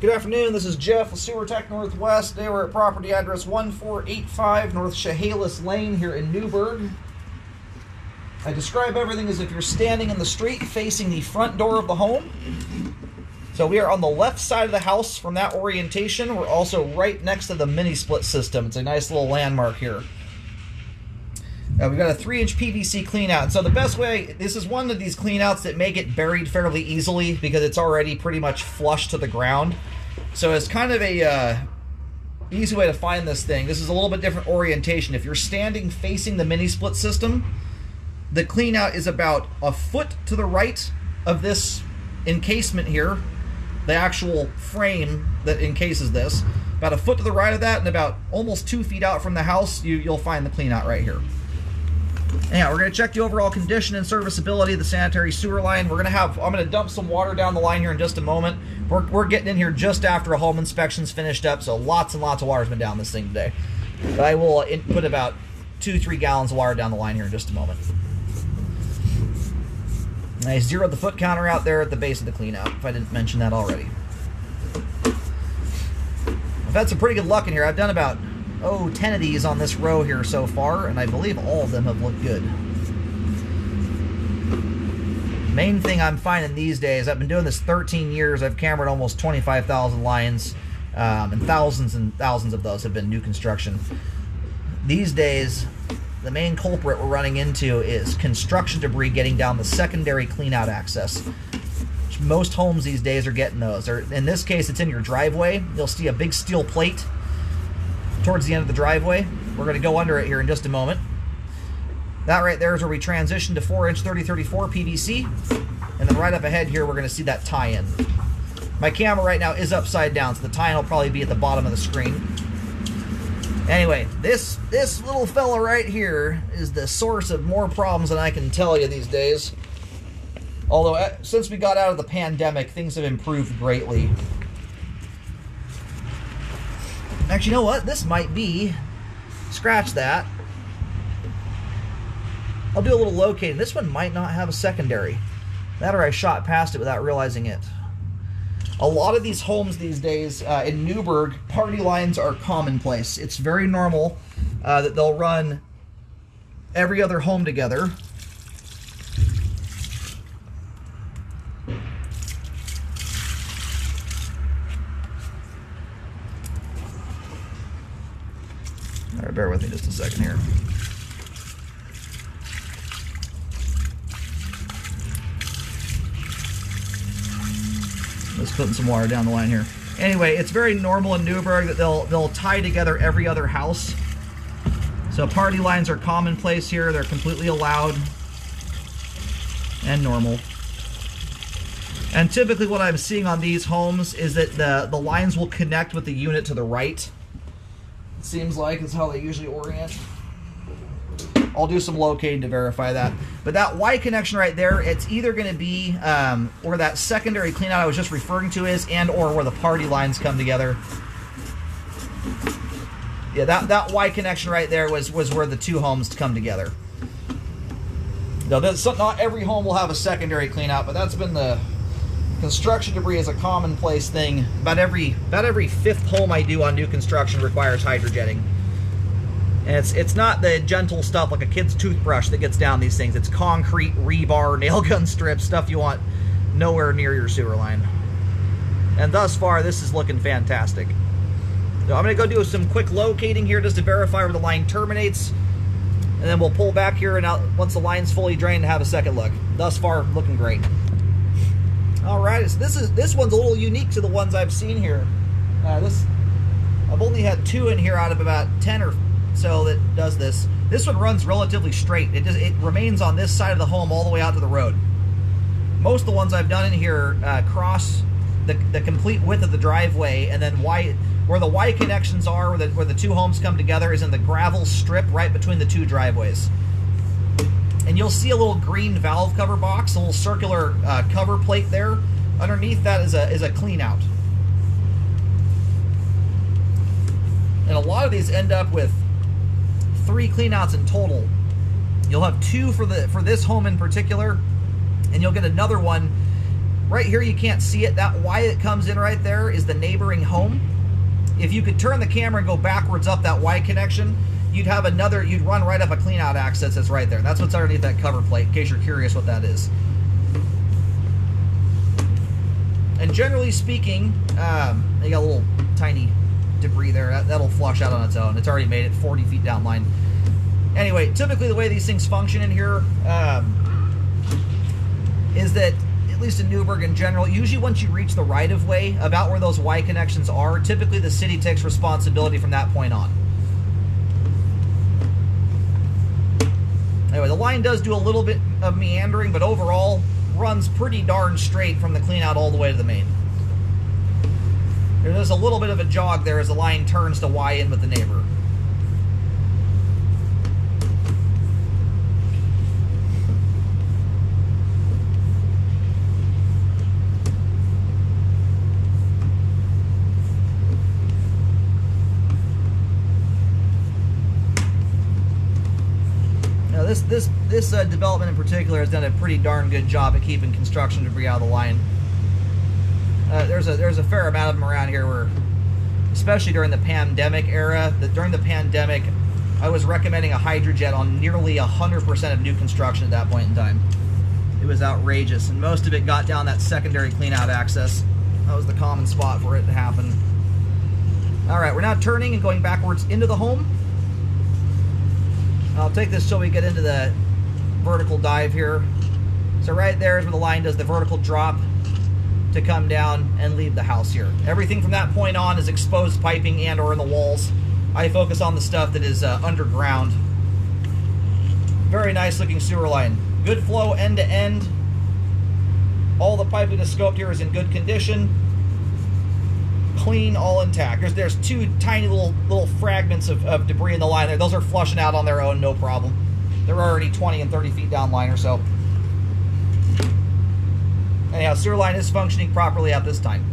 Good afternoon, this is Jeff with Sewer Tech Northwest. Today we're at property address 1485 North Chehalis Lane here in Newburgh. I describe everything as if you're standing in the street facing the front door of the home. So we are on the left side of the house from that orientation. We're also right next to the mini split system. It's a nice little landmark here. We've got a 3-inch PVC cleanout. And so the best way, this is one of these cleanouts that may get buried fairly easily because it's already pretty much flush to the ground. So it's kind of a easy way to find this thing. This is a little bit different orientation. If you're standing facing the mini split system, the cleanout is about a foot to the right of this encasement here, the actual frame that encases this. About a foot to the right of that and about almost 2 feet out from the house, you'll find the cleanout right here. Anyhow, we're going to check the overall condition and serviceability of the sanitary sewer line. I'm going to dump some water down the line here in just a moment. We're getting in here just after a home inspection's finished up, so lots and lots of water's been down this thing today. But I will put about 2-3 gallons of water down the line here in just a moment. I zeroed the foot counter out there at the base of the cleanout, if I didn't mention that already. I've had some pretty good luck in here. I've done about 10 of these on this row here so far, and I believe all of them have looked good. Main thing I'm finding these days, I've been doing this 13 years, I've cambered almost 25,000 lines, and thousands of those have been new construction. These days, the main culprit we're running into is construction debris getting down the secondary cleanout access. Most homes these days are getting those. In this case, it's in your driveway. You'll see a big steel plate towards the end of the driveway. We're going to go under it here in just a moment. That right there is where we transition to 4-inch 3034 PVC. And then right up ahead here, we're going to see that tie-in. My camera right now is upside down, so the tie-in will probably be at the bottom of the screen. Anyway, this little fella right here is the source of more problems than I can tell you these days. Although, since we got out of the pandemic, things have improved greatly. Actually, you know what? This might be... Scratch that. I'll do a little locating. This one might not have a secondary. That or I shot past it without realizing it. A lot of these homes these days in Newburgh, party lines are commonplace. It's very normal that they'll run every other home together. All right, bear with me just a second here. Just putting some water down the line here. Anyway, it's very normal in Newburgh that they'll tie together every other house. So party lines are commonplace here. They're completely allowed and normal. And typically what I'm seeing on these homes is that the lines will connect with the unit to the right. It seems like it's how they usually orient. I'll do some locating to verify that. But that Y connection right there, it's either going to be where that secondary cleanout I was just referring to is, and or where the party lines come together. Yeah, that Y connection right there was where the two homes come together. Now, not every home will have a secondary cleanout, but that's been the... Construction debris is a commonplace thing. About every fifth home I do on new construction requires hydrojetting. And it's not the gentle stuff like a kid's toothbrush that gets down these things. It's concrete, rebar, nail gun strips, stuff you want nowhere near your sewer line. And thus far, this is looking fantastic. So I'm going to go do some quick locating here just to verify where the line terminates. And then we'll pull back here and once the line's fully drained, have a second look. Thus far, looking great. Alright, so this one's a little unique to the ones I've seen here. I've only had 2 in here out of about 10 or so that does this. This one runs relatively straight. It remains on this side of the home all the way out to the road. Most of the ones I've done in here cross the complete width of the driveway, and then where the Y connections are, where the two homes come together, is in the gravel strip right between the two driveways. And you'll see a little green valve cover box, a little circular cover plate there. Underneath that is a clean out. And a lot of these end up with 3 cleanouts in total. You'll have 2 for this home in particular, and you'll get another one Right here, you can't see it. That Y that comes in right there is the neighboring home. If you could turn the camera and go backwards up that Y connection, you'd have another, you'd run right up a clean-out access that's right there. That's what's underneath that cover plate, in case you're curious what that is. And generally speaking, you got a little tiny debris there. That'll flush out on its own. It's already made it 40 feet down line. Anyway, typically the way these things function in here is that, at least in Newburgh in general, usually once you reach the right-of-way, about where those Y connections are, typically the city takes responsibility from that point on. Anyway, the line does do a little bit of meandering, but overall runs pretty darn straight from the clean-out all the way to the main. There's a little bit of a jog there as the line turns to Y in with the neighbor. This development in particular has done a pretty darn good job at keeping construction debris out of the line. There's a fair amount of them around here where, especially during the pandemic era, during the pandemic, I was recommending a hydrojet on nearly 100% of new construction at that point in time. It was outrageous, and most of it got down that secondary clean-out access. That was the common spot for it to happen. All right, we're now turning and going backwards into the home. I'll take this till we get into the vertical dive here. So right there is where the line does the vertical drop to come down and leave the house here. Everything from that point on is exposed piping and or in the walls. I focus on the stuff that is underground. Very nice looking sewer line. Good flow end to end. All the piping is scoped here is in good condition. Clean, all intact. There's two tiny little fragments of debris in the line there. Those are flushing out on their own, no problem. They're already 20 and 30 feet down line or so. Anyhow, sewer line is functioning properly at this time.